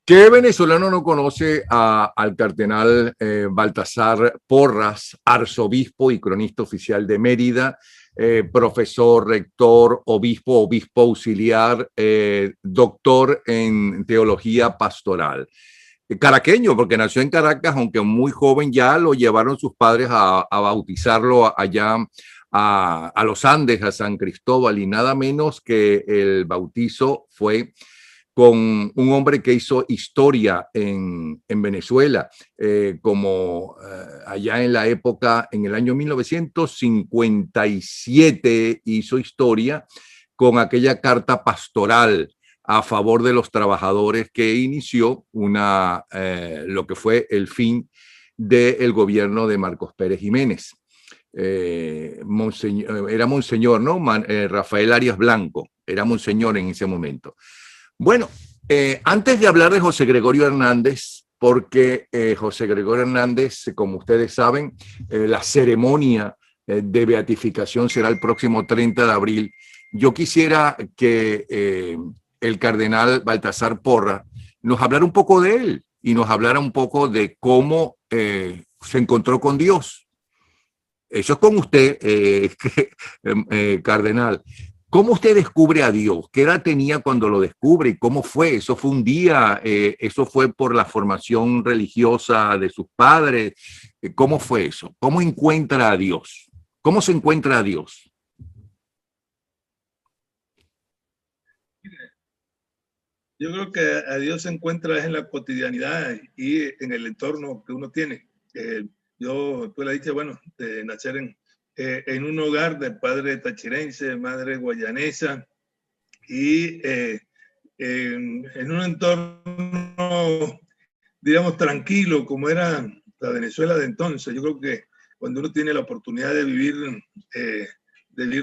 ¿Qué venezolano no conoce al cardenal Baltasar Porras, arzobispo y cronista oficial de Mérida, profesor, rector, obispo auxiliar, doctor en teología pastoral? Caraqueño, porque nació en Caracas, aunque muy joven ya lo llevaron sus padres a bautizarlo allá a los Andes, a San Cristóbal, y nada menos que el bautizo fue con un hombre que hizo historia en Venezuela, como allá en la época, en el año 1957, hizo historia con aquella carta pastoral a favor de los trabajadores que inició lo que fue el fin del gobierno de Marcos Pérez Jiménez. Era monseñor, ¿no? Rafael Arias Blanco, era monseñor en ese momento. Bueno, antes de hablar de José Gregorio Hernández, porque José Gregorio Hernández, como ustedes saben, la ceremonia de beatificación será el próximo 30 de abril. Yo quisiera que el cardenal Baltasar Porras nos hablara un poco de él y nos hablara un poco de cómo se encontró con Dios. Eso es con usted, cardenal. ¿Cómo usted descubre a Dios? ¿Qué edad tenía cuando lo descubre y cómo fue? ¿Eso fue un día? ¿Eso fue por la formación religiosa de sus padres? ¿Cómo fue eso? ¿Cómo encuentra a Dios? ¿Cómo se encuentra a Dios? Yo creo que a Dios se encuentra en la cotidianidad y en el entorno que uno tiene. Yo tuve la dicha, bueno, de nacer en un hogar de padre tachirense, madre guayanesa, y en un entorno, digamos, tranquilo, como era la Venezuela de entonces. Yo creo que cuando uno tiene la oportunidad de vivir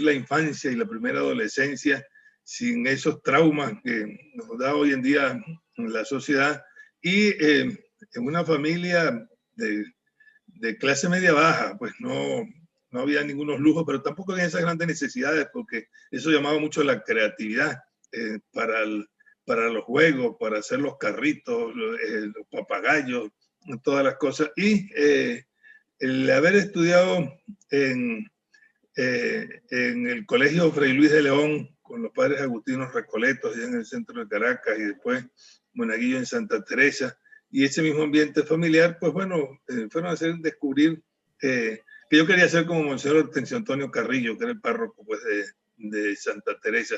la infancia y la primera adolescencia, sin esos traumas que nos da hoy en día la sociedad, y en una familia de clase media baja, pues no había ningunos lujos, pero tampoco había esas grandes necesidades, porque eso llamaba mucho la creatividad para los juegos, para hacer los carritos, los papagayos, todas las cosas. Y el haber estudiado en el Colegio Fray Luis de León, con los padres agustinos Recoletos, allá en el centro de Caracas, y después Monaguillo en Santa Teresa, y ese mismo ambiente familiar, pues bueno, fueron a hacer descubrir que yo quería ser como Monseñor Hortensio Antonio Carrillo, que era el párroco pues, de Santa Teresa.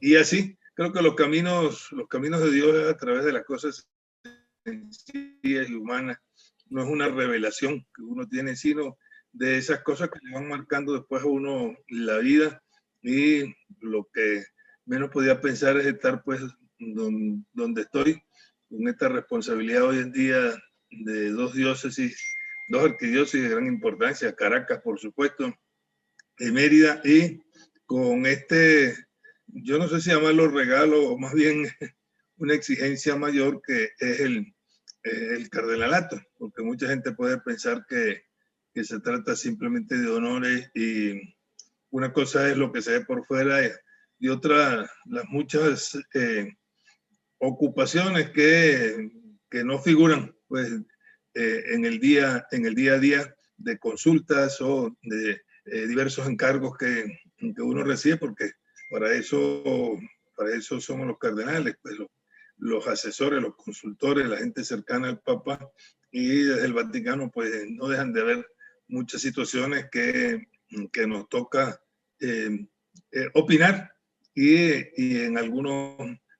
Y así, creo que los caminos de Dios es a través de las cosas sencillas y humanas. No es una revelación que uno tiene, sino de esas cosas que le van marcando después a uno la vida, y lo que menos podía pensar es estar pues donde estoy, con esta responsabilidad hoy en día de dos diócesis, dos arquidiócesis de gran importancia, Caracas por supuesto, y Mérida, y con yo no sé si llamarlo regalo o más bien una exigencia mayor que es el cardenalato, porque mucha gente puede pensar que se trata simplemente de honores, y una cosa es lo que se ve por fuera y otra las muchas ocupaciones que no figuran pues, en el día a día, de consultas o de diversos encargos que uno recibe, porque para eso somos los cardenales, pues los asesores, los consultores, la gente cercana al Papa, y desde el Vaticano pues no dejan de haber muchas situaciones que nos toca opinar, y en algunos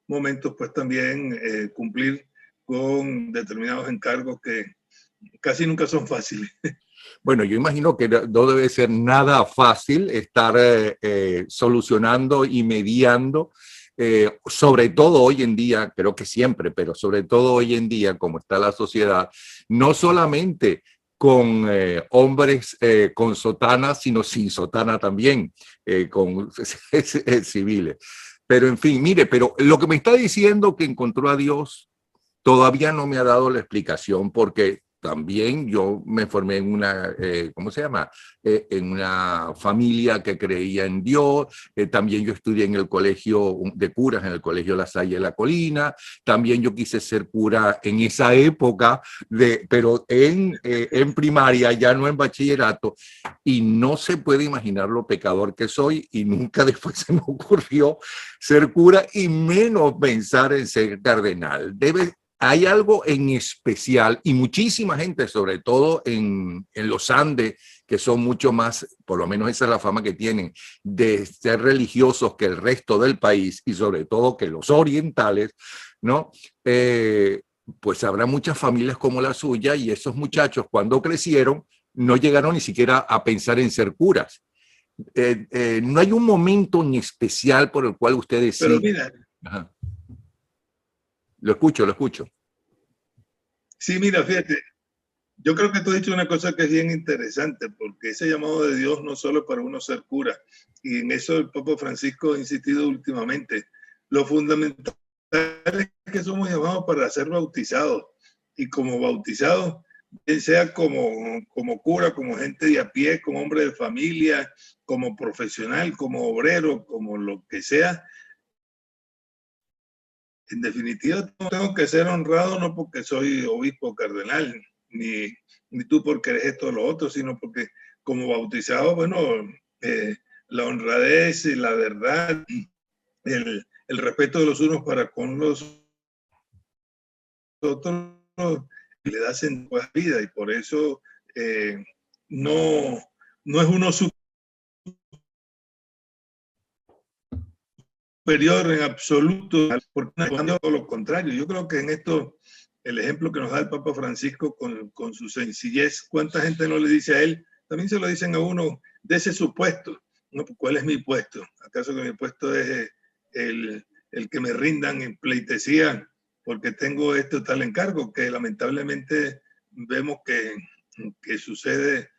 momentos pues también cumplir con determinados encargos que casi nunca son fáciles. Bueno, yo imagino que no debe ser nada fácil estar solucionando y mediando, sobre todo hoy en día, creo que siempre, pero sobre todo hoy en día, como está la sociedad, no solamente con hombres con sotana, sino sin sotana también, con civiles. Pero en fin, mire, pero lo que me está diciendo que encontró a Dios todavía no me ha dado la explicación, porque también yo me formé en una, ¿cómo se llama? En una familia que creía en Dios. También yo estudié en el colegio de curas, en el colegio La Salle de la Colina. También yo quise ser cura en esa época, pero en primaria, ya no en bachillerato. Y no se puede imaginar lo pecador que soy, y nunca después se me ocurrió ser cura y menos pensar en ser cardenal. Hay algo en especial, y muchísima gente, sobre todo en los Andes, que son mucho más, por lo menos esa es la fama que tienen, de ser religiosos que el resto del país, y sobre todo que los orientales, ¿no? Pues habrá muchas familias como la suya, y esos muchachos, cuando crecieron, no llegaron ni siquiera a pensar en ser curas. No hay un momento en especial por el cual usted Pero decide. mira, Ajá. Lo escucho, lo escucho. sí, mira, fíjate, yo creo que tú has dicho una cosa que es bien interesante, porque ese llamado de Dios no solo para uno ser cura, y en eso el Papa Francisco ha insistido últimamente. Lo fundamental es que somos llamados para ser bautizados, y como bautizados, bien sea como cura, como gente de a pie, como hombre de familia, como profesional, como obrero, como lo que sea. En definitiva, no tengo que ser honrado no porque soy obispo cardenal, ni tú porque eres esto o lo otro, sino porque como bautizado, bueno, la honradez y la verdad, el respeto de los unos para con los otros, le da sentido a la vida, y por eso no, no es uno superior en absoluto, porque todo lo contrario. Yo creo que en esto, el ejemplo que nos da el Papa Francisco con su sencillez, ¿cuánta gente no le dice a él? También se lo dicen a uno de ese supuesto. ¿No? ¿Cuál es mi puesto? ¿Acaso que mi puesto es el que me rindan en pleitesía porque tengo este tal encargo? Que lamentablemente vemos que sucede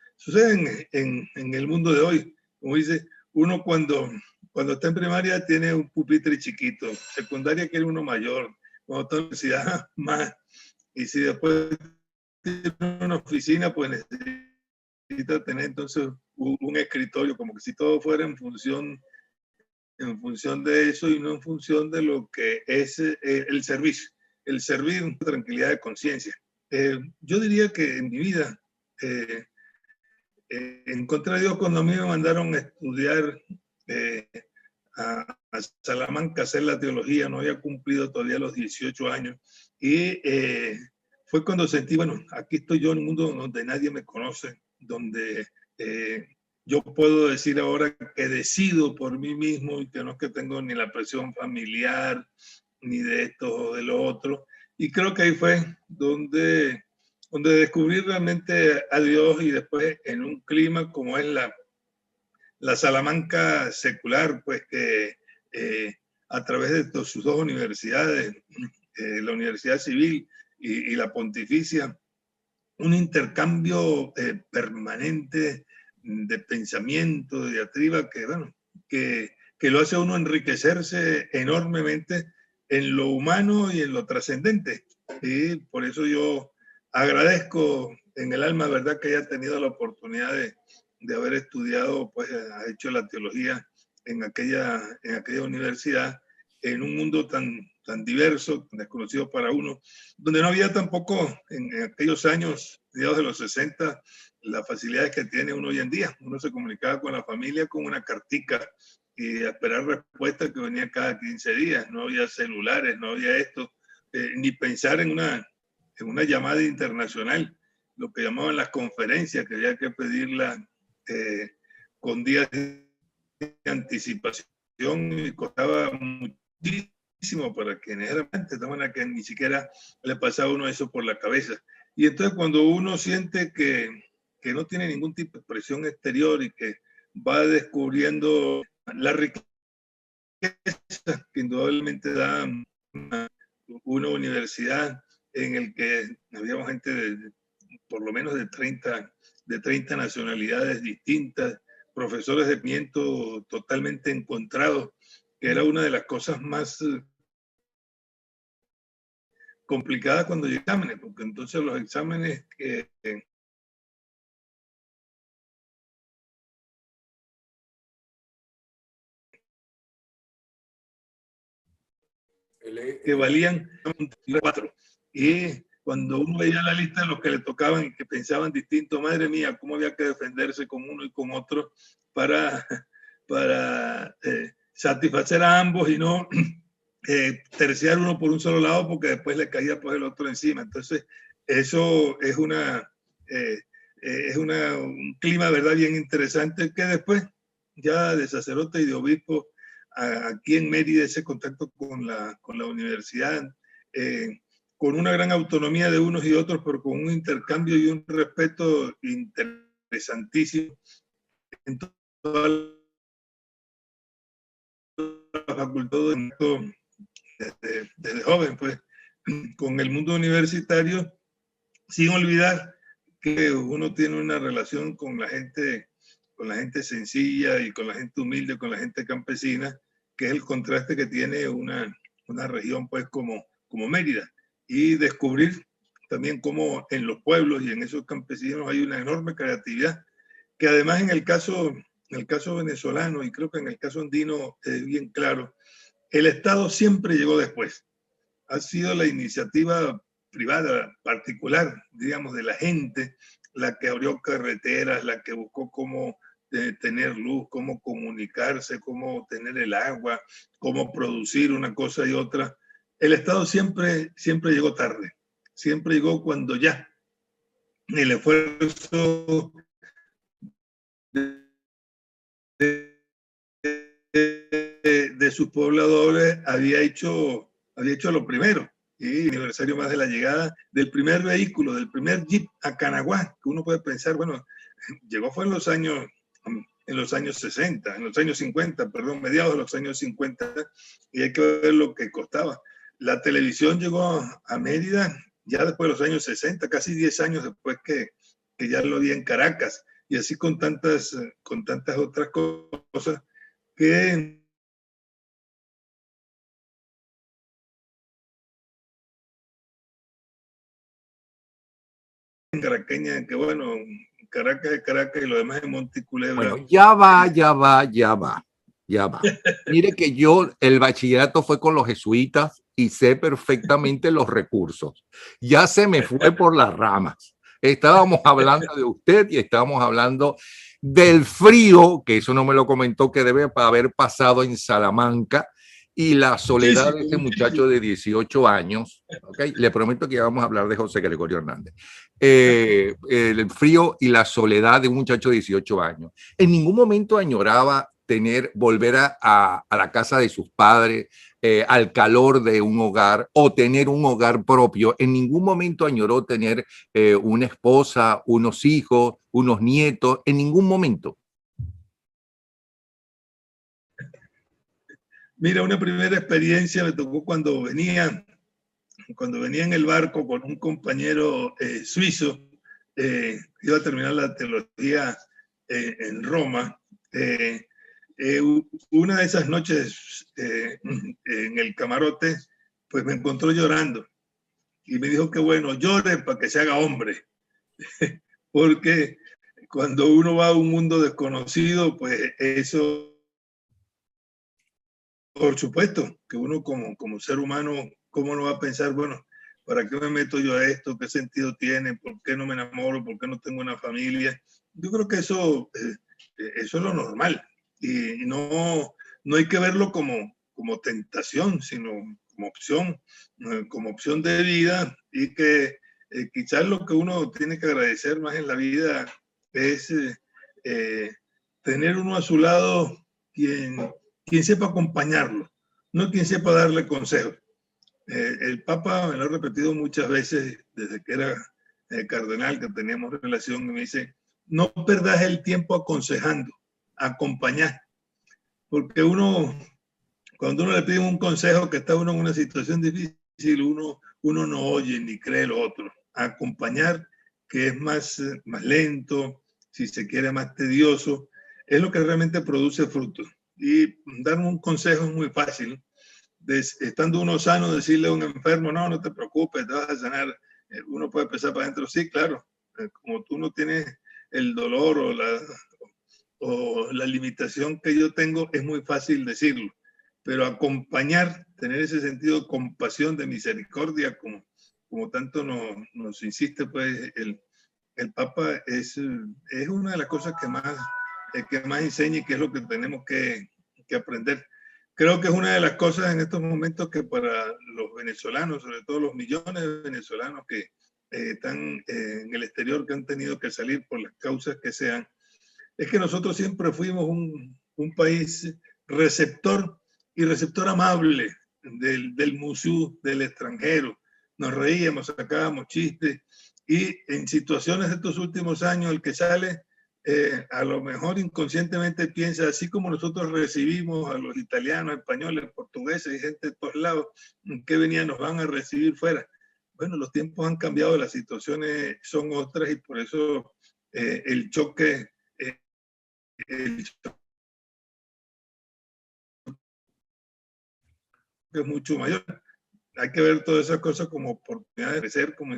en el mundo de hoy. Como dice, uno cuando está en primaria tiene un pupitre chiquito, secundaria quiere uno mayor, cuando está en la universidad más, y si después tiene una oficina, pues necesita tener entonces un escritorio, como que si todo fuera en función de eso y no en función de lo que es el servicio, el servir con tranquilidad de conciencia. Yo diría que en mi vida, en contra de Dios, cuando a mí me mandaron a estudiar a Salamanca a hacer la teología, no había cumplido todavía los 18 años, y fue cuando sentí, bueno, aquí estoy yo en un mundo donde nadie me conoce, donde yo puedo decir ahora que decido por mí mismo y que no es que tengo ni la presión familiar, ni de esto o de lo otro, y creo que ahí fue donde descubrí realmente a Dios, y después en un clima como es la Salamanca secular, pues que a través de sus dos universidades, la Universidad Civil y la Pontificia, un intercambio permanente de pensamiento, de diatriba, que, bueno, que lo hace a uno enriquecerse enormemente en lo humano y en lo trascendente. Y por eso yo agradezco en el alma, verdad, que haya tenido la oportunidad de haber estudiado, pues, ha hecho la teología en aquella universidad, en un mundo tan diverso, tan desconocido para uno, donde no había tampoco en aquellos años, mediados de los 60, las facilidades que tiene uno hoy en día. Uno se comunicaba con la familia con una cartica y a esperar respuesta que venía cada 15 días. No había celulares, no había esto, ni pensar en una llamada internacional, lo que llamaban las conferencias, que había que pedirla con días de anticipación, y costaba muchísimo para quienes eran antes, de manera que ni siquiera le pasaba a uno eso por la cabeza. Y entonces cuando uno siente que no tiene ningún tipo de presión exterior y que va descubriendo la riqueza que indudablemente da una universidad en el que había gente por lo menos de 30 nacionalidades distintas, profesores de pimiento totalmente encontrados, que era una de las cosas más complicada cuando llegan exámenes, porque entonces los exámenes que valían 4. Y cuando uno veía la lista de los que le tocaban y que pensaban distinto, madre mía, cómo había que defenderse con uno y con otro para satisfacer a ambos y no terciar uno por un solo lado porque después le caía pues el otro encima. Entonces, eso es un clima, ¿verdad?, bien interesante, que después ya de sacerdote y de obispo aquí en Mérida, ese contacto con la universidad, con una gran autonomía de unos y otros, pero con un intercambio y un respeto interesantísimo en toda la facultad, desde joven, pues, con el mundo universitario, sin olvidar que uno tiene una relación con la gente sencilla y con la gente humilde, con la gente campesina, que es el contraste que tiene una región pues como Mérida, y descubrir también cómo en los pueblos y en esos campesinos hay una enorme creatividad, que además en el caso venezolano, y creo que en el caso andino es bien claro, el Estado siempre llegó después. Ha sido la iniciativa privada, particular, digamos, de la gente, la que abrió carreteras, la que buscó cómo tener luz, cómo comunicarse, cómo tener el agua, cómo producir una cosa y otra. El Estado siempre llegó tarde, siempre llegó cuando ya el esfuerzo de sus pobladores había hecho lo primero. Y aniversario más de la llegada del primer vehículo, del primer Jeep a Canaguá, que uno puede pensar, bueno, llegó fue en los años 60, en los años 50, perdón, mediados de los años 50, y hay que ver lo que costaba. La televisión llegó a Mérida ya después de los años 60, casi 10 años después que ya lo vi en Caracas, y así con tantas otras cosas que caraqueña, que bueno, Caracas es Caracas y lo demás es Monticulebra. Bueno, ya va. Mire que yo, el bachillerato fue con los jesuitas y sé perfectamente los recursos. Ya se me fue por las ramas. Estábamos hablando de usted y estábamos hablando del frío, que eso no me lo comentó, que debe haber pasado en Salamanca, y la soledad de ese muchacho de 18 años. ¿Okay? Le prometo que ya vamos a hablar de José Gregorio Hernández. El frío y la soledad de un muchacho de 18 años. En ningún momento añoraba volver a la casa de sus padres, al calor de un hogar o tener un hogar propio. En ningún momento añoró tener una esposa, unos hijos, unos nietos, en ningún momento. Mira, una primera experiencia me tocó cuando venía en el barco con un compañero suizo, iba a terminar la teología en Roma. Una de esas noches en el camarote, pues me encontró llorando y me dijo que bueno, llore para que se haga hombre, porque cuando uno va a un mundo desconocido, pues eso, por supuesto, que uno como ser humano, ¿cómo no va a pensar, bueno, ¿para qué me meto yo a esto? ¿Qué sentido tiene? ¿Por qué no me enamoro? ¿Por qué no tengo una familia? Yo creo que eso es lo normal. Y no hay que verlo como tentación, sino como opción de vida, y que quizás lo que uno tiene que agradecer más en la vida es tener uno a su lado quien sepa acompañarlo, no quien sepa darle consejos. El Papa me lo ha repetido muchas veces desde que era cardenal, que teníamos relación, y me dice, no perdas el tiempo aconsejando, acompañar, porque cuando uno le pide un consejo que está uno en una situación difícil, uno no oye ni cree lo otro. Acompañar, que es más lento, si se quiere más tedioso, es lo que realmente produce frutos. Y dar un consejo es muy fácil, estando uno sano, decirle a un enfermo, no, no te preocupes, te vas a sanar. Uno puede pensar para adentro, sí, claro, como tú no tienes el dolor o la limitación que yo tengo, es muy fácil decirlo, pero acompañar, tener ese sentido de compasión, de misericordia, como tanto nos insiste pues el Papa, es una de las cosas que más enseña y que es lo que tenemos que aprender. Creo que es una de las cosas en estos momentos que para los venezolanos, sobre todo los millones de venezolanos que están en el exterior, que han tenido que salir por las causas que sean, es que nosotros siempre fuimos un país receptor y receptor amable del musú, del extranjero. Nos reíamos, sacábamos chistes y en situaciones de estos últimos años el que sale a lo mejor inconscientemente piensa, así como nosotros recibimos a los italianos, españoles, portugueses y gente de todos lados que venían, nos van a recibir fuera. Bueno, los tiempos han cambiado, las situaciones son otras y por eso el choque es mucho mayor. Hay que ver todas esas cosas como oportunidad de crecer, como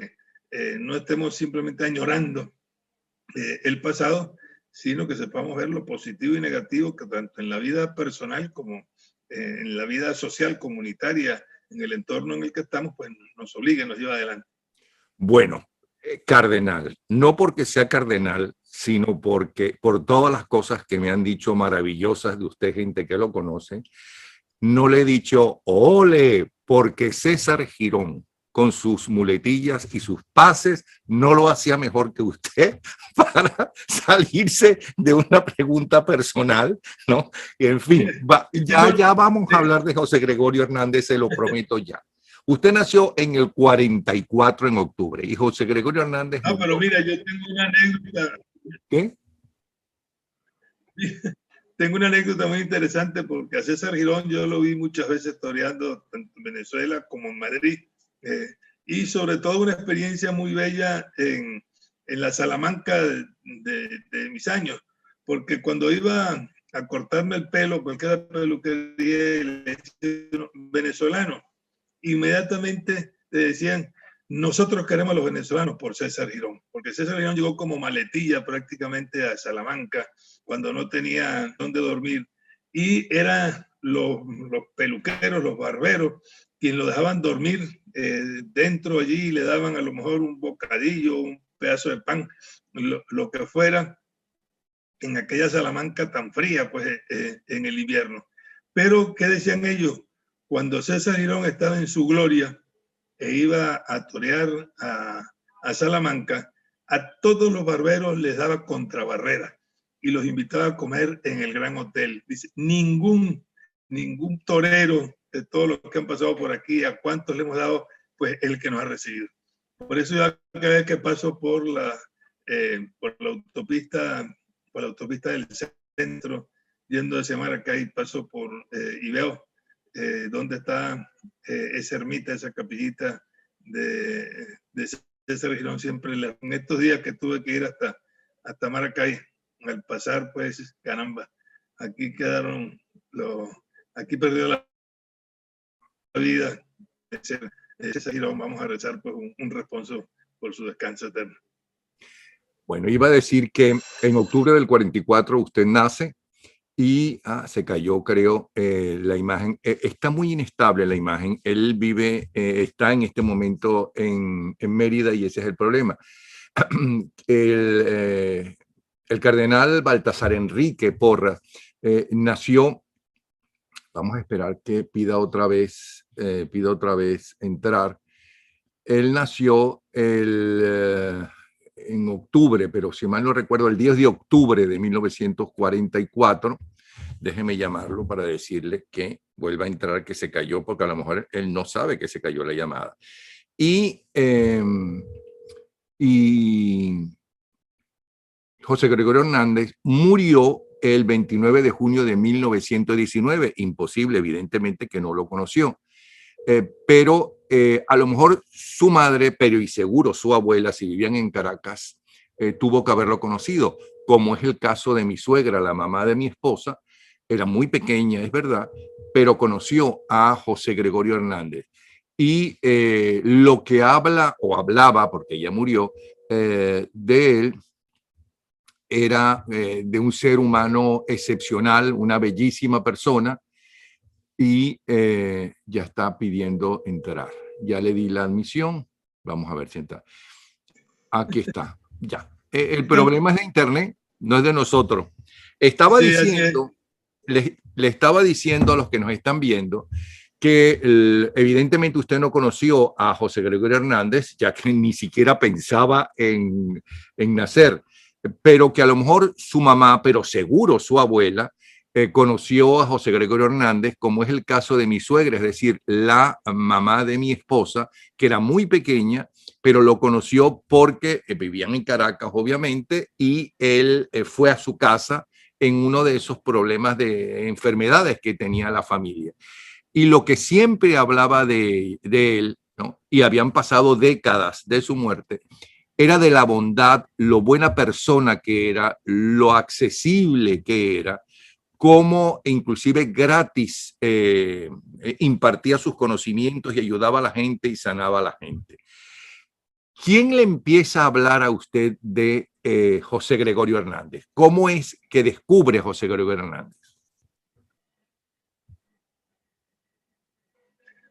no estemos simplemente añorando el pasado, sino que sepamos ver lo positivo y negativo que tanto en la vida personal como en la vida social, comunitaria, en el entorno en el que estamos, pues nos obliga, nos lleva adelante. Bueno, cardenal, no porque sea cardenal, sino porque por todas las cosas que me han dicho maravillosas de usted, gente que lo conoce, no le he dicho ole, porque César Girón, con sus muletillas y sus pases, no lo hacía mejor que usted para salirse de una pregunta personal, ¿no? Y en fin, ya vamos a hablar de José Gregorio Hernández, se lo prometo ya. Usted nació en el 44 en octubre y José Gregorio Hernández... No, pero mira, yo tengo una anécdota. ¿Qué? Tengo una anécdota muy interesante porque a César Girón yo lo vi muchas veces toreando tanto en Venezuela como en Madrid. Y sobre todo una experiencia muy bella en la Salamanca de mis años, porque cuando iba a cortarme el pelo, cualquier peluquería venezolano, inmediatamente te decían, nosotros queremos a los venezolanos por César Girón, porque César Girón llegó como maletilla prácticamente a Salamanca cuando no tenía dónde dormir y eran los peluqueros, los barberos, quienes lo dejaban dormir dentro allí y le daban a lo mejor un bocadillo, un pedazo de pan, lo que fuera, en aquella Salamanca tan fría, pues en el invierno. Pero, ¿qué decían ellos? Cuando César Girón estaba en su gloria e iba a torear a Salamanca, a todos los barberos les daba contrabarrera y los invitaba a comer en el Gran Hotel. Dice, ningún torero de todos los que han pasado por aquí, a cuántos le hemos dado, pues el que nos ha recibido. Por eso yo cada vez que paso por la autopista del centro, yendo hacia Maracay, paso por y veo dónde está esa ermita, esa capillita de César Girón. Siempre en estos días que tuve que ir hasta Maracay, al pasar, pues, caramba, aquí quedaron aquí perdió la vida César Girón. Vamos a rezar pues un responso por su descanso eterno. Bueno, iba a decir que en octubre del 44 usted nace y se cayó, creo, la imagen. Está muy inestable la imagen. Él vive, está en este momento en Mérida y ese es el problema. El cardenal Baltasar Enrique Porras nació, vamos a esperar que pida otra vez entrar. Él nació en octubre, pero si mal no recuerdo, el 10 de octubre de 1944. Déjeme llamarlo para decirle que vuelva a entrar, que se cayó, porque a lo mejor él no sabe que se cayó la llamada. Y José Gregorio Hernández murió el 29 de junio de 1919. Imposible, evidentemente, que no lo conoció. Pero a lo mejor su madre, pero y seguro su abuela, si vivían en Caracas, tuvo que haberlo conocido, como es el caso de mi suegra, la mamá de mi esposa, era muy pequeña, es verdad, pero conoció a José Gregorio Hernández. Y lo que habla, o hablaba, porque ya murió, de él, era de un ser humano excepcional, una bellísima persona, y ya está pidiendo entrar. Ya le di la admisión, vamos a ver si entra. Aquí está, ya. El Yo, problema es de Internet, no es de nosotros. Estaba sí, así es. diciendo, le estaba diciendo a los que nos están viendo que evidentemente usted no conoció a José Gregorio Hernández, ya que ni siquiera pensaba en nacer, pero que a lo mejor su mamá, pero seguro su abuela, conoció a José Gregorio Hernández, como es el caso de mi suegra, es decir, la mamá de mi esposa, que era muy pequeña, pero lo conoció porque vivían en Caracas, obviamente, y él fue a su casa en uno de esos problemas de enfermedades que tenía la familia. Y lo que siempre hablaba de él, ¿no? Y habían pasado décadas de su muerte, era de la bondad, lo buena persona que era, lo accesible que era, cómo inclusive gratis impartía sus conocimientos y ayudaba a la gente y sanaba a la gente. ¿Quién le empieza a hablar a usted de José Gregorio Hernández? ¿Cómo es que descubre José Gregorio Hernández?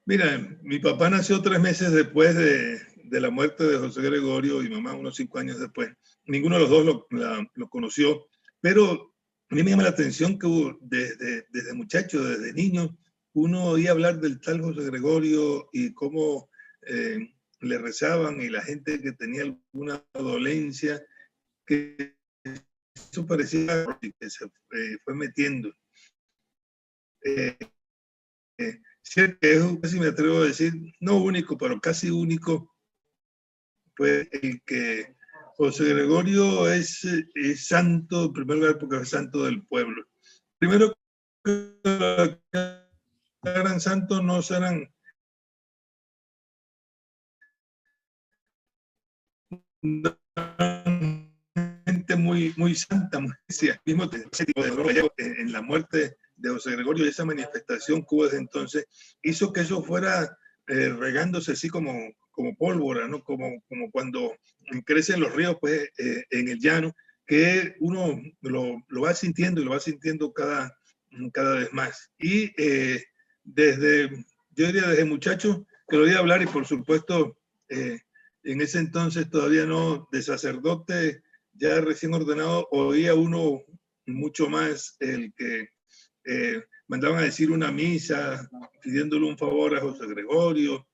Mira, mi papá nació 3 meses después de la muerte de José Gregorio y mamá unos 5 años después. Ninguno de los dos lo conoció, pero a mí me llama la atención que desde muchacho, desde niño, uno oía hablar del tal José Gregorio y cómo le rezaban y la gente que tenía alguna dolencia, que eso parecía que se fue metiendo. Eh, Cierto que es, casi me atrevo a decir, no único, pero casi único, pues el que José Gregorio es santo, en primer lugar, porque es santo del pueblo. Primero, que eran santos no serán gente muy santa, muy mismo en la muerte de José Gregorio, esa manifestación que hubo desde entonces, hizo que eso fuera regándose así como pólvora, ¿no? Como cuando crecen los ríos pues, en el llano, que uno lo va sintiendo y lo va sintiendo cada vez más. Y yo diría desde muchacho que lo oía hablar y por supuesto en ese entonces todavía no de sacerdote, ya recién ordenado, oía uno mucho más el que mandaban a decir una misa pidiéndole un favor a José Gregorio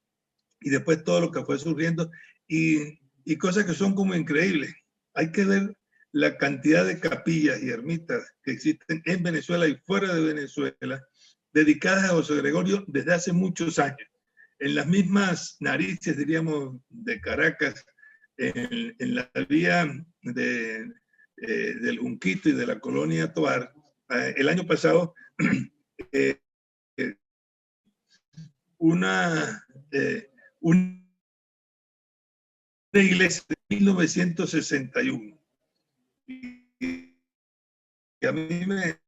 y después todo lo que fue surgiendo y cosas que son como increíbles. Hay que ver la cantidad de capillas y ermitas que existen en Venezuela y fuera de Venezuela dedicadas a José Gregorio desde hace muchos años. En las mismas narices, diríamos, de Caracas, en la vía del Junquito y de la colonia Tovar, el año pasado, eh, una, una iglesia de 1961. Y a mí me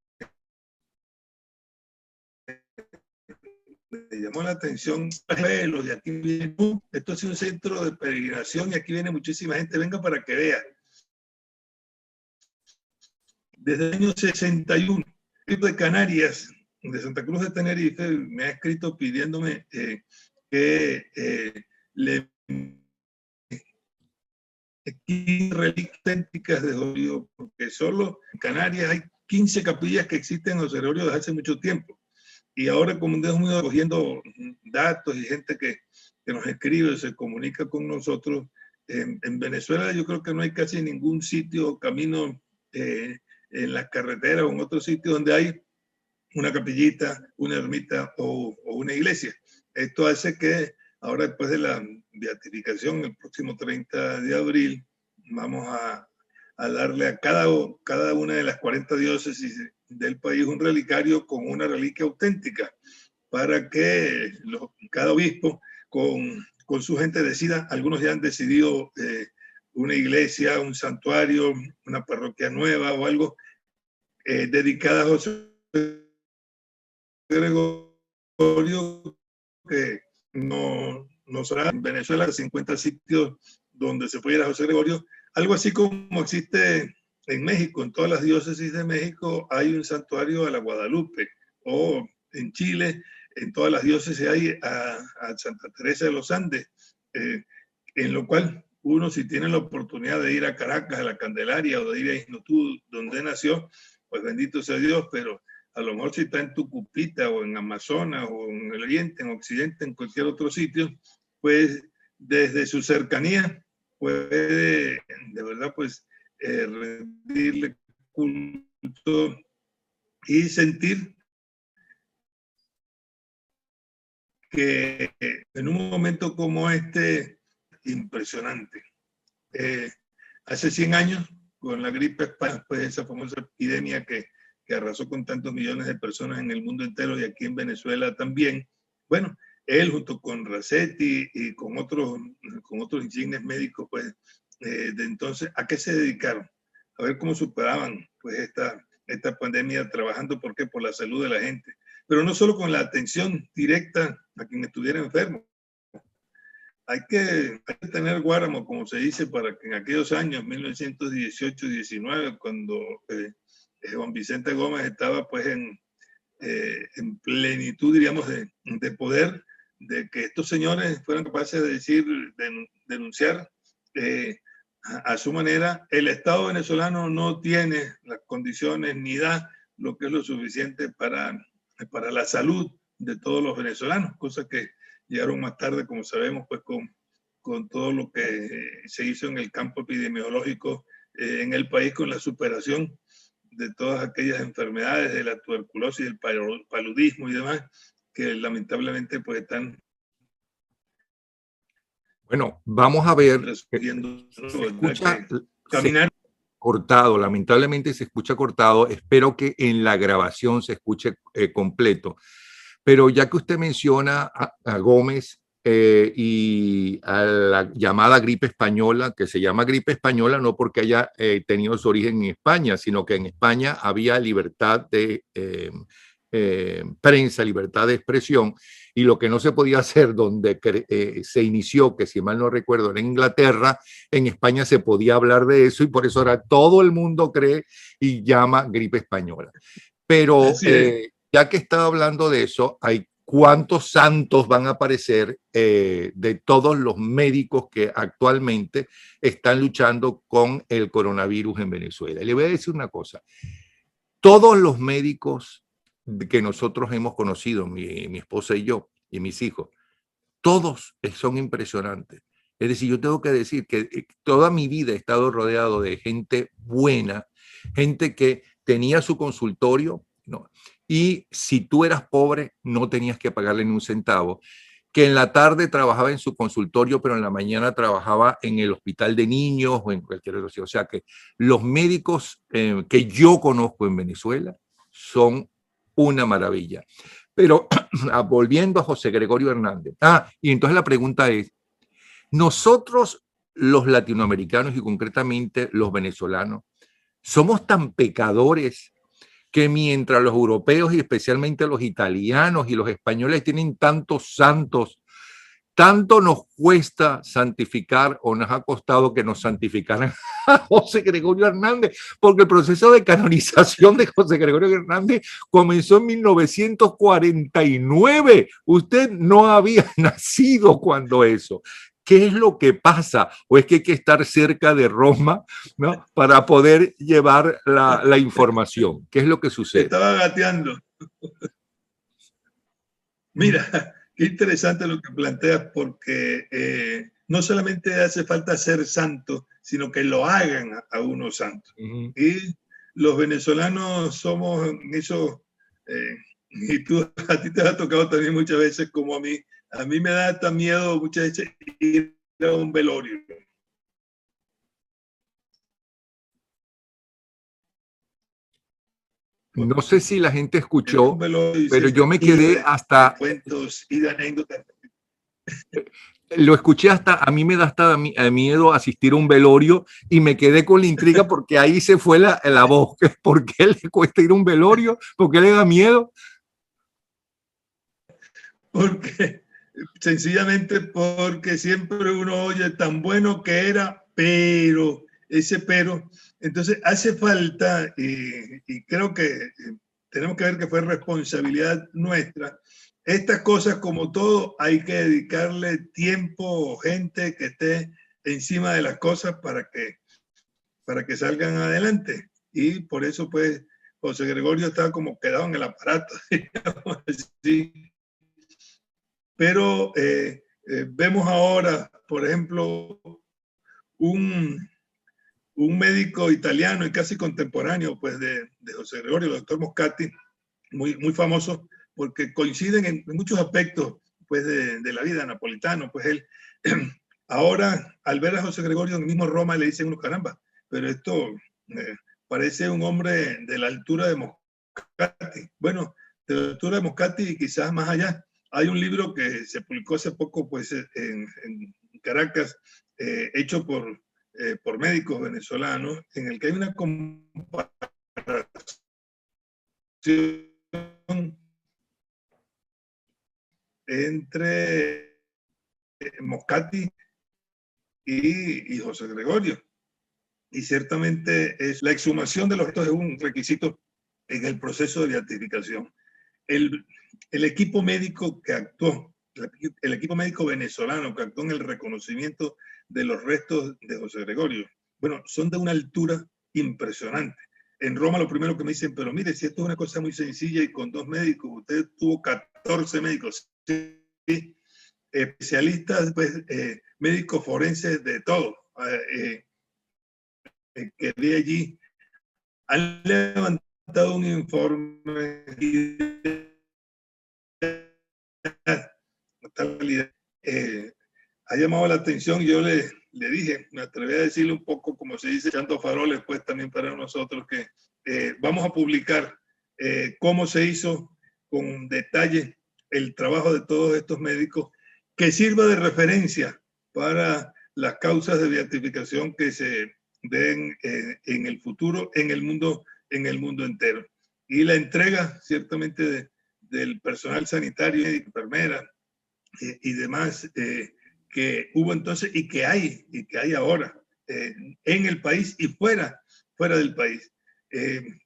llamó la atención, de aquí viene, esto es un centro de peregrinación y aquí viene muchísima gente, venga para que vea. Desde el año 61, de Canarias, de Santa Cruz de Tenerife, me ha escrito pidiéndome que le 15 reliquias auténticas de Gregorio, porque solo en Canarias hay 15 capillas que existen en José Gregorio desde hace mucho tiempo. Y ahora, como un dedo muy cogiendo datos y gente que nos escribe, se comunica con nosotros, en Venezuela yo creo que no hay casi ningún sitio o camino en las carreteras o en otro sitio donde hay una capillita, una ermita o una iglesia. Esto hace que ahora, después de la beatificación, el próximo 30 de abril, vamos a darle a cada una de las 40 diócesis del país un relicario con una reliquia auténtica para que cada obispo con su gente decida. Algunos ya han decidido una iglesia, un santuario, una parroquia nueva o algo dedicada a José Gregorio, que no será en Venezuela 50 sitios donde se puede ir a José Gregorio, algo así como existe en México. En todas las diócesis de México hay un santuario a la Guadalupe, o en Chile, en todas las diócesis hay a Santa Teresa de los Andes, en lo cual uno, si tiene la oportunidad de ir a Caracas, a la Candelaria, o de ir a Isnotú, donde nació, pues bendito sea Dios, pero a lo mejor si está en Tucupita o en Amazonas o en el Oriente, en Occidente, en cualquier otro sitio, pues desde su cercanía puede de verdad pues rendirle culto y sentir que en un momento como este, impresionante. Hace 100 años, con la gripe española, pues esa famosa epidemia que arrasó con tantos millones de personas en el mundo entero y aquí en Venezuela también. Bueno, él junto con Racetti y con otros insignes médicos, pues de entonces, ¿a qué se dedicaron? A ver cómo superaban pues esta pandemia, trabajando, ¿por qué? Por la salud de la gente. Pero no solo con la atención directa a quien estuviera enfermo. Hay que tener guáramo, como se dice, para que en aquellos años, 1918-19, cuando Juan Vicente Gómez estaba pues en plenitud, diríamos, de poder, de que estos señores fueran capaces de decir, denunciar a su manera, el Estado venezolano no tiene las condiciones ni da lo que es lo suficiente para la salud de todos los venezolanos, cosa que llegaron más tarde, como sabemos, pues con todo lo que se hizo en el campo epidemiológico en el país, con la superación de todas aquellas enfermedades, de la tuberculosis, el paludismo y demás, que lamentablemente pues están... Bueno, vamos a ver. Se escucha caminar. Cortado, lamentablemente se escucha cortado. Espero que en la grabación se escuche completo. Pero ya que usted menciona a Gómez y a la llamada gripe española, que se llama gripe española no porque haya tenido su origen en España, sino que en España había libertad de prensa, libertad de expresión, y lo que no se podía hacer donde se inició, que si mal no recuerdo en Inglaterra, en España se podía hablar de eso, y por eso ahora todo el mundo cree y llama gripe española. Pero ya que estaba hablando de eso, hay cuántos santos van a aparecer de todos los médicos que actualmente están luchando con el coronavirus en Venezuela. Y le voy a decir una cosa, todos los médicos que nosotros hemos conocido, mi esposa y yo, y mis hijos, todos son impresionantes. Es decir, yo tengo que decir que toda mi vida he estado rodeado de gente buena, gente que tenía su consultorio, ¿no? Y si tú eras pobre, no tenías que pagarle ni un centavo, que en la tarde trabajaba en su consultorio, pero en la mañana trabajaba en el hospital de niños o en cualquier otro sitio. O sea que los médicos que yo conozco en Venezuela son una maravilla. Pero volviendo a José Gregorio Hernández. Y entonces la pregunta es, nosotros los latinoamericanos y concretamente los venezolanos, somos tan pecadores que mientras los europeos y especialmente los italianos y los españoles tienen tantos santos, tanto nos cuesta santificar o nos ha costado que nos santificaran a José Gregorio Hernández, porque el proceso de canonización de José Gregorio Hernández comenzó en 1949. Usted no había nacido cuando eso. ¿Qué es lo que pasa? ¿O es que hay que estar cerca de Roma, ¿no?, para poder llevar la información? ¿Qué es lo que sucede? Estaba gateando. Mira, qué interesante lo que planteas, porque no solamente hace falta ser santo, sino que lo hagan a uno santo. Y los venezolanos somos eso, y a ti te ha tocado también muchas veces como a mí. A mí me da hasta miedo muchas veces ir a un velorio. No sé si la gente escuchó, pero yo me quedé hasta... Cuentos y de anécdotas. Lo escuché hasta, a mí me da hasta miedo asistir a un velorio y me quedé con la intriga porque ahí se fue la voz. ¿Por qué le cuesta ir a un velorio? ¿Por qué le da miedo? porque sencillamente porque siempre uno oye tan bueno que era, pero ese pero, entonces hace falta, y creo que tenemos que ver que fue responsabilidad nuestra. Estas cosas, como todo, hay que dedicarle tiempo, gente que esté encima de las cosas para que salgan adelante. Y por eso, pues, José Gregorio está como quedado en el aparato, digamos así. Pero vemos ahora, por ejemplo, un, un médico italiano y casi contemporáneo, pues, de José Gregorio, el doctor Moscati, muy famoso, porque coinciden en muchos aspectos, pues, de la vida napolitano. Pues él, ahora, al ver a José Gregorio en el mismo Roma, le dicen uno, caramba, pero esto parece un hombre de la altura de Moscati. Bueno, de la altura de Moscati y quizás más allá. Hay un libro que se publicó hace poco, pues, en Caracas, hecho por médicos venezolanos, en el que hay una comparación entre Moscati y José Gregorio. Y ciertamente es la exhumación de los restos es un requisito en el proceso de beatificación. El equipo médico que actuó, el equipo médico venezolano que actuó en el reconocimiento de los restos de José Gregorio, bueno, son de una altura impresionante. En Roma lo primero que me dicen, pero mire, si esto es una cosa muy sencilla y con 2 médicos, usted tuvo 14 médicos, ¿sí? Especialistas, pues, médicos forenses de todo, que de allí han levantado un informe ha llamado la atención. Yo le dije, me atreví a decirle un poco, como se dice, echando faroles, pues también para nosotros, que vamos a publicar cómo se hizo con detalle el trabajo de todos estos médicos, que sirva de referencia para las causas de beatificación que se den en el futuro, en el mundo entero. Y la entrega, ciertamente, del personal sanitario y enfermera y demás que hubo entonces y que hay ahora en el país y fuera del país.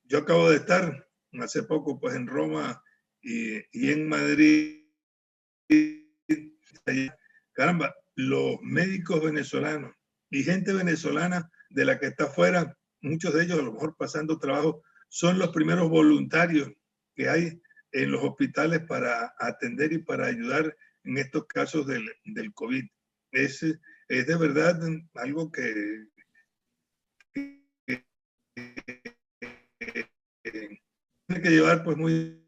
Yo acabo de estar hace poco, pues, en Roma y en Madrid. Caramba, los médicos venezolanos y gente venezolana de la que está afuera, muchos de ellos a lo mejor pasando trabajo, son los primeros voluntarios que hay en los hospitales para atender y para ayudar en estos casos del COVID. Es de verdad algo que tiene que llevar, pues, muy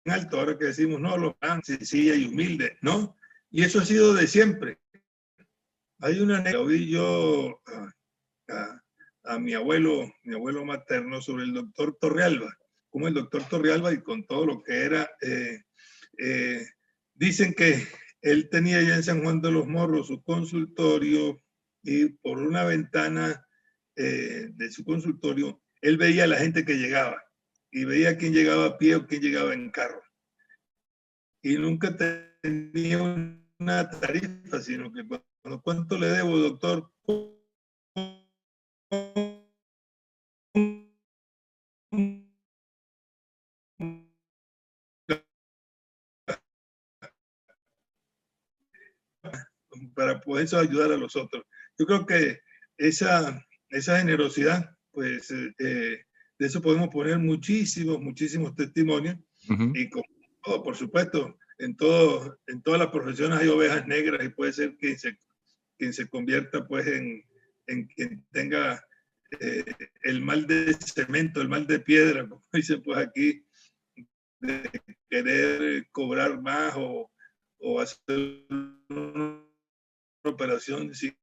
alto. Ahora que decimos, no, lo tan sencilla y humilde, ¿no? Y eso ha sido de siempre. Hay una anécdota, lo vi yo a mi abuelo materno, sobre el doctor Torrealba, como el doctor Torrealba, y con todo lo que era, dicen que él tenía ya en San Juan de los Morros su consultorio, y por una ventana de su consultorio, él veía a la gente que llegaba, y veía quién llegaba a pie o quién llegaba en carro. Y nunca tenía una tarifa, sino que ¿cuánto le debo, doctor? Para poder eso ayudar a los otros. Yo creo que esa generosidad, pues, de eso podemos poner muchísimos testimonios. Y como todo, por supuesto, en todas las profesiones hay ovejas negras, y puede ser quien se convierta, pues, en quien tenga el mal de cemento, el mal de piedra, como dicen, pues, aquí, de querer cobrar más o hacer una operación sin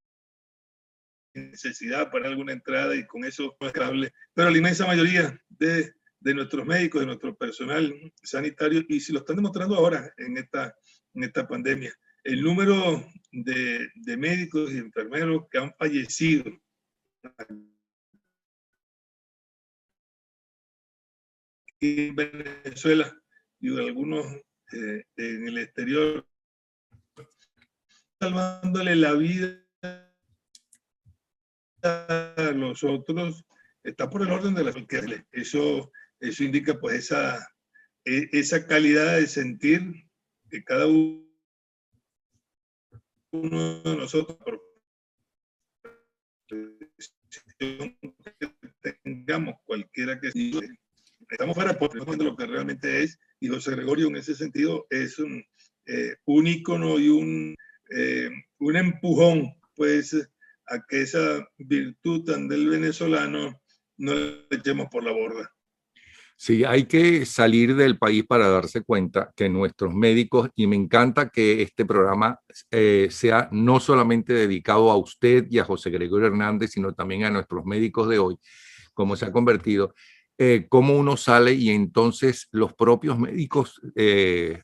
necesidad para alguna entrada, y con eso no es grave. Pero la inmensa mayoría de nuestros médicos, de nuestro personal sanitario, y si lo están demostrando ahora en esta pandemia, el número de médicos y enfermeros que han fallecido en Venezuela y algunos en el exterior, salvándole la vida a los otros, está por el orden de las que eso indica pues esa calidad de sentir que cada uno de nosotros, por que tengamos cualquiera que sea, estamos fuera de lo que realmente es, y José Gregorio en ese sentido es un ícono y un empujón pues a que esa virtud tan del venezolano no la echemos por la borda. Sí, hay que salir del país para darse cuenta que nuestros médicos, y me encanta que este programa sea no solamente dedicado a usted y a José Gregorio Hernández, sino también a nuestros médicos de hoy, como se ha convertido, cómo uno sale y entonces los propios médicos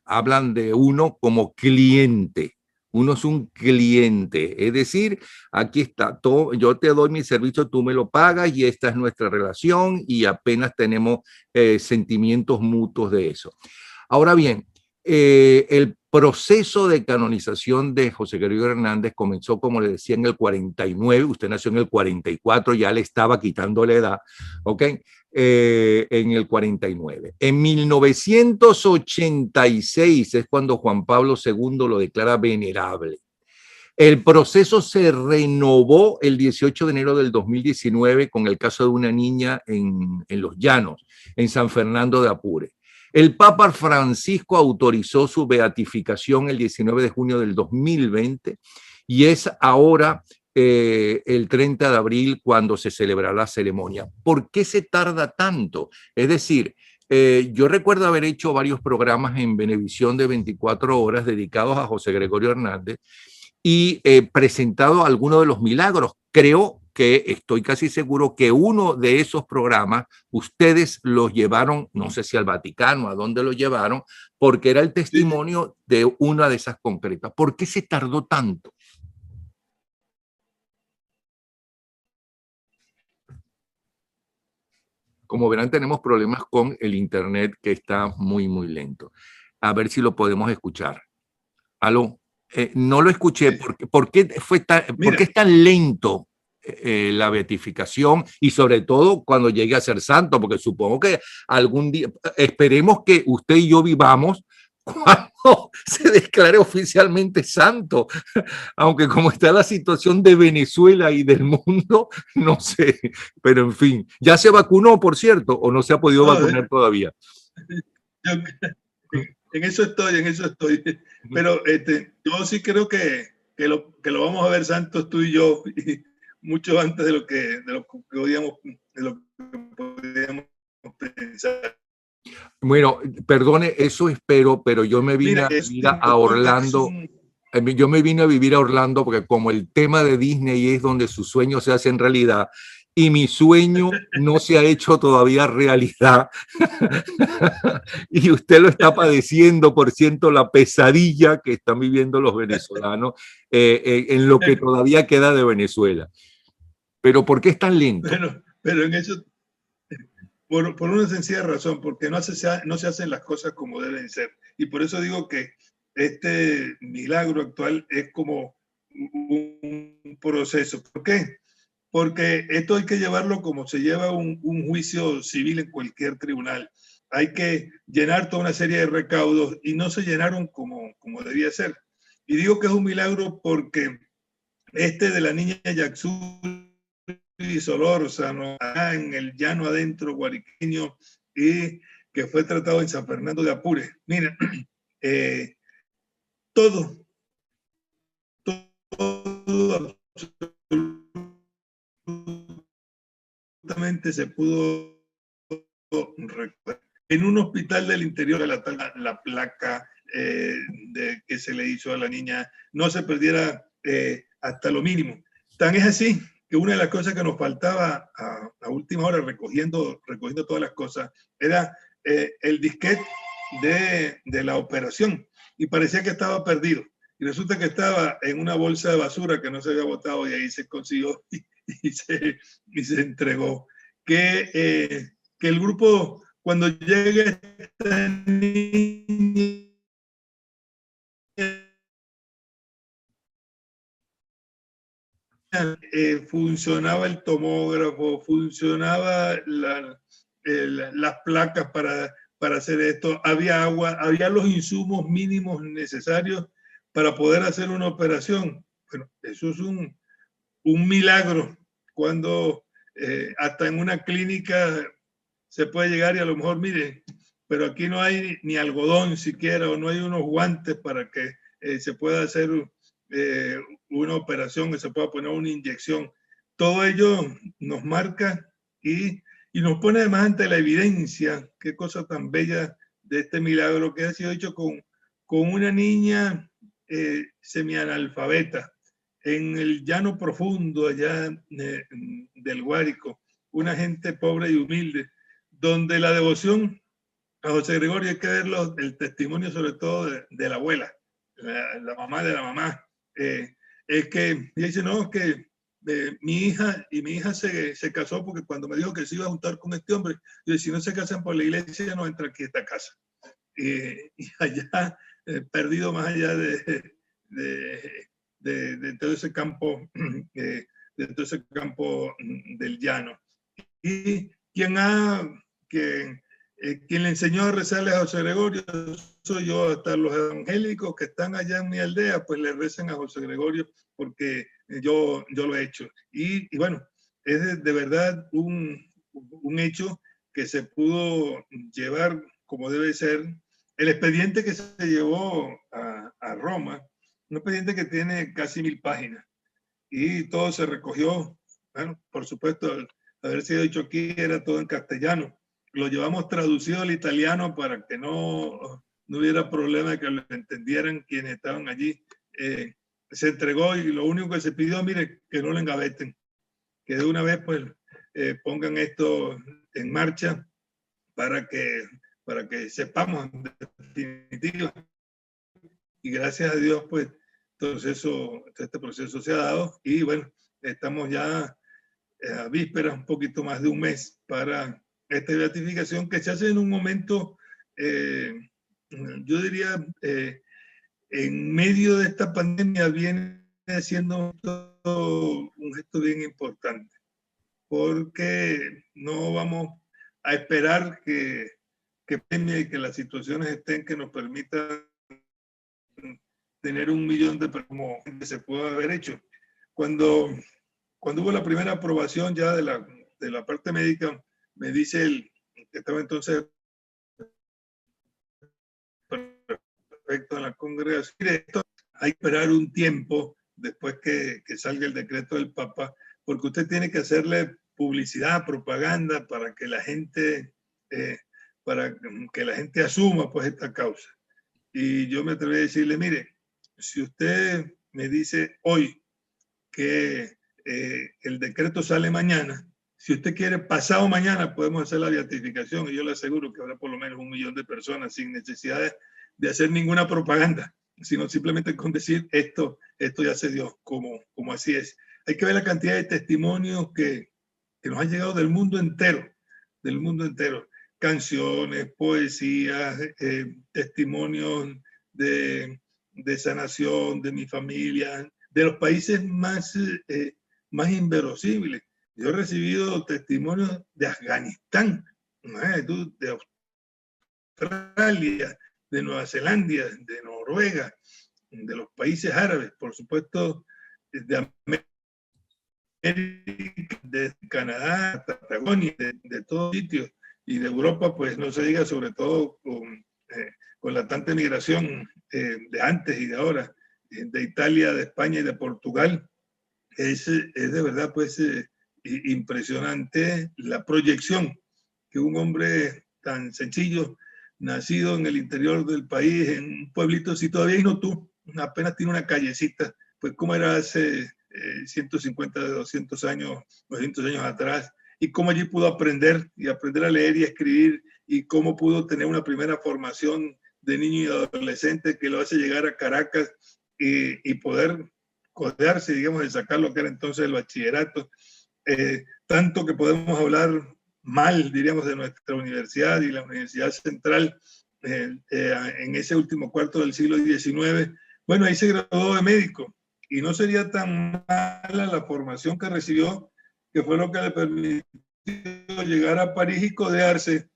hablan de uno como cliente. Uno es un cliente, es decir, aquí está, todo, yo te doy mi servicio, tú me lo pagas y esta es nuestra relación y apenas tenemos sentimientos mutuos de eso. Ahora bien, el proceso de canonización de José Gregorio Hernández comenzó, como le decía, en el 49, usted nació en el 44, ya le estaba quitando la edad, ¿ok? En el 49. En 1986 es cuando Juan Pablo II lo declara venerable. El proceso se renovó el 18 de enero del 2019 con el caso de una niña en Los Llanos, en San Fernando de Apure. El Papa Francisco autorizó su beatificación el 19 de junio del 2020 y es ahora el 30 de abril cuando se celebrará la ceremonia. ¿Por qué se tarda tanto? Es decir, yo recuerdo haber hecho varios programas en Venevisión de 24 horas dedicados a José Gregorio Hernández y presentado algunos de los milagros. Creo que estoy casi seguro que uno de esos programas ustedes los llevaron, no sé si al Vaticano, a dónde lo llevaron, porque era el testimonio de una de esas concretas. ¿Por qué se tardó tanto? Como verán, tenemos problemas con el internet que está muy, muy lento. A ver si lo podemos escuchar. Aló, no lo escuché. ¿Por qué es tan lento la beatificación? Y sobre todo cuando llegue a ser santo, porque supongo que algún día, esperemos que usted y yo vivamos cuando se declare oficialmente santo, aunque como está la situación de Venezuela y del mundo, no sé, pero en fin, ¿ya se vacunó, por cierto, o no se ha podido vacunar todavía? En eso estoy. Pero yo sí creo que lo vamos a ver santos tú y yo, y mucho antes de lo que podíamos pensar. Bueno, perdone, eso espero, pero yo me vine a vivir a Orlando. Yo me vine a vivir a Orlando porque como el tema de Disney es donde sus sueños se hacen realidad y mi sueño no se ha hecho todavía realidad y usted lo está padeciendo, por ciento, la pesadilla que están viviendo los venezolanos en lo que todavía queda de Venezuela. Pero ¿por qué es tan lento? Pero en eso, por una sencilla razón, porque no se hacen las cosas como deben ser. Y por eso digo que este milagro actual es como un proceso. ¿Por qué? Porque esto hay que llevarlo como se lleva un juicio civil en cualquier tribunal. Hay que llenar toda una serie de recaudos y no se llenaron como debía ser. Y digo que es un milagro porque de la niña Yaxul y Solórzano, en el llano adentro guariqueño, y que fue tratado en San Fernando de Apure. Miren, todo, absolutamente se pudo recuperar. En un hospital del interior de la placa que se le hizo a la niña no se perdiera hasta lo mínimo. Tan es así que una de las cosas que nos faltaba a última hora recogiendo todas las cosas era el disquete de la operación y parecía que estaba perdido. Y resulta que estaba en una bolsa de basura que no se había botado y ahí se consiguió y se entregó. Que el grupo Cuando llega esta niña, funcionaba el tomógrafo, funcionaba las placas para hacer esto, había agua, había los insumos mínimos necesarios para poder hacer una operación. Bueno, eso es un milagro cuando hasta en una clínica se puede llegar y a lo mejor, mire, pero aquí no hay ni algodón siquiera o no hay unos guantes para que se pueda hacer una operación, que se pueda poner una inyección. Todo ello nos marca y nos pone además ante la evidencia, qué cosa tan bella de este milagro que ha sido hecho con una niña semianalfabeta en el llano profundo allá del Guárico, una gente pobre y humilde, donde la devoción a José Gregorio, hay que ver el testimonio sobre todo de la abuela, la mamá de la mamá, es que ella dice, no, que mi hija se casó porque cuando me dijo que se iba a juntar con este hombre, yo dije, si no se casan por la iglesia, no entra aquí a esta casa. Y allá, perdido más allá de todo ese campo, de todo ese campo del llano. Y quien le enseñó a rezarle a José Gregorio soy yo. Hasta los evangélicos que están allá en mi aldea, pues le rezan a José Gregorio porque yo lo he hecho. Y bueno, es de verdad un hecho que se pudo llevar como debe ser. El expediente que se llevó a Roma, un expediente que tiene casi 1000 páginas y todo se recogió. Bueno, por supuesto, al haber sido hecho aquí era todo en castellano. Lo llevamos traducido al italiano para que no hubiera problema de que lo entendieran quienes estaban allí. Se entregó y lo único que se pidió, mire, que no lo engaveten, que de una vez pues pongan esto en marcha para que sepamos en definitiva. Y gracias a Dios, pues, este proceso se ha dado y bueno, estamos ya a vísperas, un poquito más de un mes para esta beatificación que se hace en un momento, yo diría, en medio de esta pandemia viene siendo un gesto bien importante, porque no vamos a esperar que las situaciones estén que nos permitan tener 1 millón de personas como se puede haber hecho. Cuando hubo la primera aprobación ya de la parte médica, me dice el que estaba entonces perfecto en la congregación, esto hay que esperar un tiempo después que salga el decreto del Papa, porque usted tiene que hacerle publicidad, propaganda para que la gente asuma pues esta causa. Y yo me atreví a decirle, mire, si usted me dice hoy que el decreto sale mañana, si usted quiere pasado mañana podemos hacer la beatificación y yo le aseguro que habrá por lo menos 1 millón de personas sin necesidad de hacer ninguna propaganda, sino simplemente con decir esto ya se dio, como así es. Hay que ver la cantidad de testimonios que nos han llegado del mundo entero, canciones, poesías, testimonios de sanación de mi familia, de los países más inverosímiles. Yo he recibido testimonios de Afganistán, de Australia, de Nueva Zelanda, de Noruega, de los países árabes, por supuesto, de América, de Canadá, Patagonia, de todos sitios, y de Europa, pues no se diga, sobre todo con la tanta migración de antes y de ahora, de Italia, de España y de Portugal. Es de verdad pues impresionante la proyección que un hombre tan sencillo, nacido en el interior del país, en un pueblito, si todavía no tú, apenas tiene una callecita, pues cómo era hace 150, 200 años atrás, y cómo allí pudo aprender a leer y a escribir, y cómo pudo tener una primera formación de niño y adolescente que lo hace llegar a Caracas y poder codearse, digamos, de sacar lo que era entonces el bachillerato. Tanto que podemos hablar mal, diríamos, de nuestra universidad y la Universidad Central en ese último cuarto del siglo XIX. Bueno, ahí se graduó de médico y no sería tan mala la formación que recibió, que fue lo que le permitió llegar a París y codearse,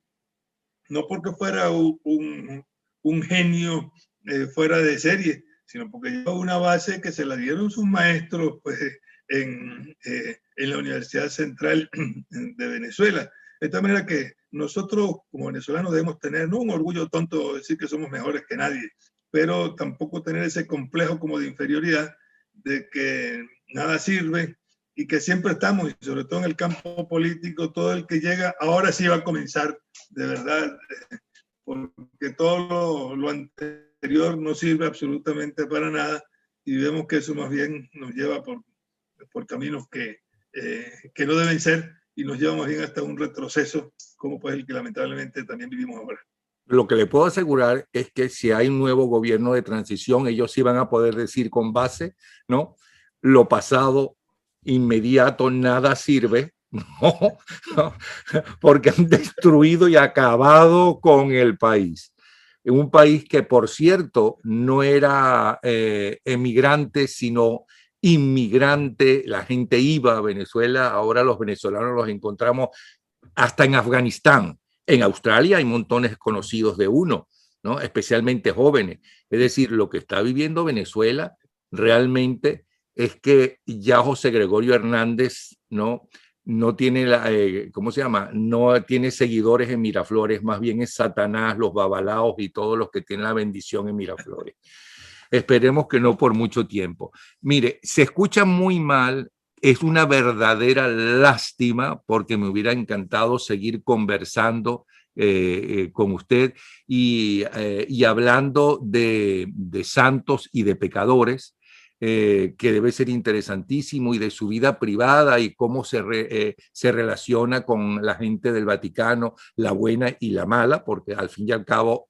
no porque fuera un genio fuera de serie, sino porque llevaba una base que se la dieron sus maestros pues, en la Universidad Central de Venezuela. De tal manera que nosotros como venezolanos debemos tener, no un orgullo tonto decir que somos mejores que nadie, pero tampoco tener ese complejo como de inferioridad de que nada sirve y que siempre estamos, y sobre todo en el campo político, todo el que llega ahora sí va a comenzar de verdad, porque todo lo anterior no sirve absolutamente para nada y vemos que eso más bien nos lleva por caminos que no deben ser y nos lleva más bien hasta un retroceso como pues el que lamentablemente también vivimos ahora. Lo que le puedo asegurar es que si hay un nuevo gobierno de transición, ellos sí van a poder decir con base, ¿no? Lo pasado inmediato nada sirve, ¿no? Porque han destruido y acabado con el país. Un país que, por cierto, no era emigrante, sino inmigrante. La gente iba a Venezuela, ahora los venezolanos los encontramos hasta en Afganistán. En Australia hay montones conocidos de uno, ¿no? Especialmente jóvenes. Es decir, lo que está viviendo Venezuela realmente es que ya José Gregorio Hernández no tiene, ¿cómo se llama? No tiene seguidores en Miraflores, más bien es Satanás, los babalaos y todos los que tienen la bendición en Miraflores. Esperemos que no por mucho tiempo. Mire, se escucha muy mal. Es una verdadera lástima porque me hubiera encantado seguir conversando con usted y hablando de santos y de pecadores, que debe ser interesantísimo, y de su vida privada y cómo se relaciona con la gente del Vaticano, la buena y la mala, porque al fin y al cabo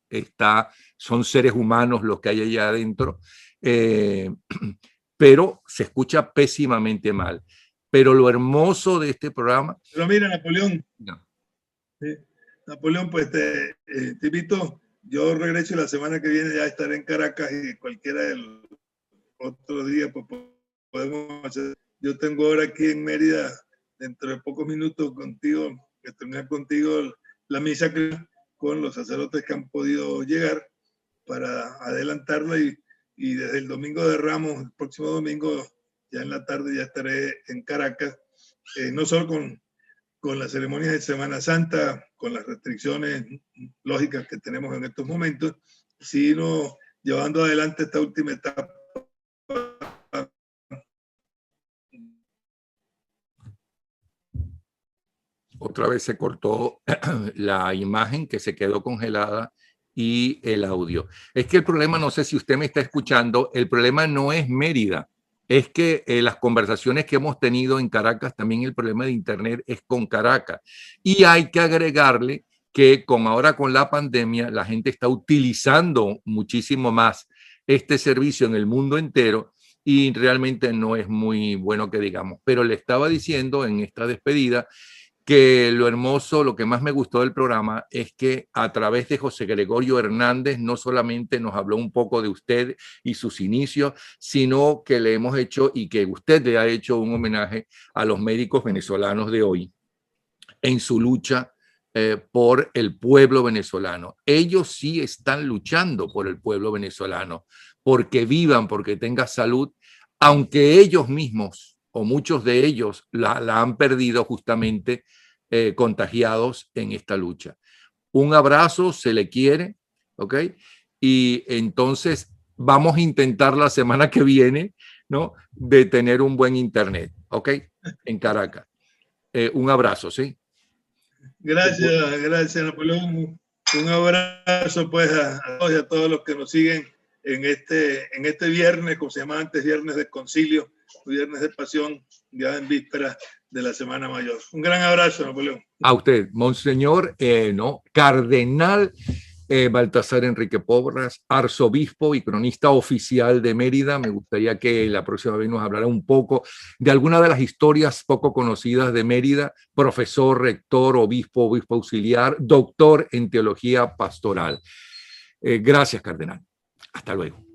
son seres humanos los que hay allá adentro. Pero se escucha pésimamente mal. Pero lo hermoso de este programa... Pero mira, Napoleón, no. Napoleón, pues te invito, yo regreso la semana que viene, ya estaré en Caracas y cualquiera del otro día, pues podemos hacer. Yo tengo ahora aquí en Mérida, dentro de pocos minutos contigo, que terminar contigo la misa con los sacerdotes que han podido llegar para adelantarlo y desde el domingo de Ramos, el próximo domingo, ya en la tarde ya estaré en Caracas, no solo con las ceremonias de Semana Santa, con las restricciones lógicas que tenemos en estos momentos, sino llevando adelante esta última etapa. Otra vez se cortó la imagen, que se quedó congelada, y el audio. Es que el problema, no sé si usted me está escuchando, el problema no es Mérida, es que las conversaciones que hemos tenido en Caracas, también el problema de Internet es con Caracas. Y hay que agregarle que ahora con la pandemia, la gente está utilizando muchísimo más este servicio en el mundo entero y realmente no es muy bueno que digamos. Pero le estaba diciendo en esta despedida que lo hermoso, lo que más me gustó del programa es que a través de José Gregorio Hernández no solamente nos habló un poco de usted y sus inicios, sino que le hemos hecho y que usted le ha hecho un homenaje a los médicos venezolanos de hoy en su lucha por el pueblo venezolano. Ellos sí están luchando por el pueblo venezolano, porque vivan, porque tengan salud, aunque ellos mismos o muchos de ellos la han perdido justamente contagiados en esta lucha. Un abrazo, se le quiere, ¿ok? Y entonces vamos a intentar la semana que viene, ¿no? De tener un buen internet, ¿ok? En Caracas. Un abrazo, ¿sí? Gracias, Napoleón. Un abrazo pues a todos los que nos siguen en este viernes, como se llama antes, viernes de concilio, viernes de pasión, ya en vísperas de la Semana Mayor. Un gran abrazo, Napoleón. A usted, Monseñor, Cardenal Baltasar Enrique Porras, arzobispo y cronista oficial de Mérida. Me gustaría que la próxima vez nos hablara un poco de alguna de las historias poco conocidas de Mérida, profesor, rector, obispo, obispo auxiliar, doctor en teología pastoral. Gracias, cardenal. Hasta luego.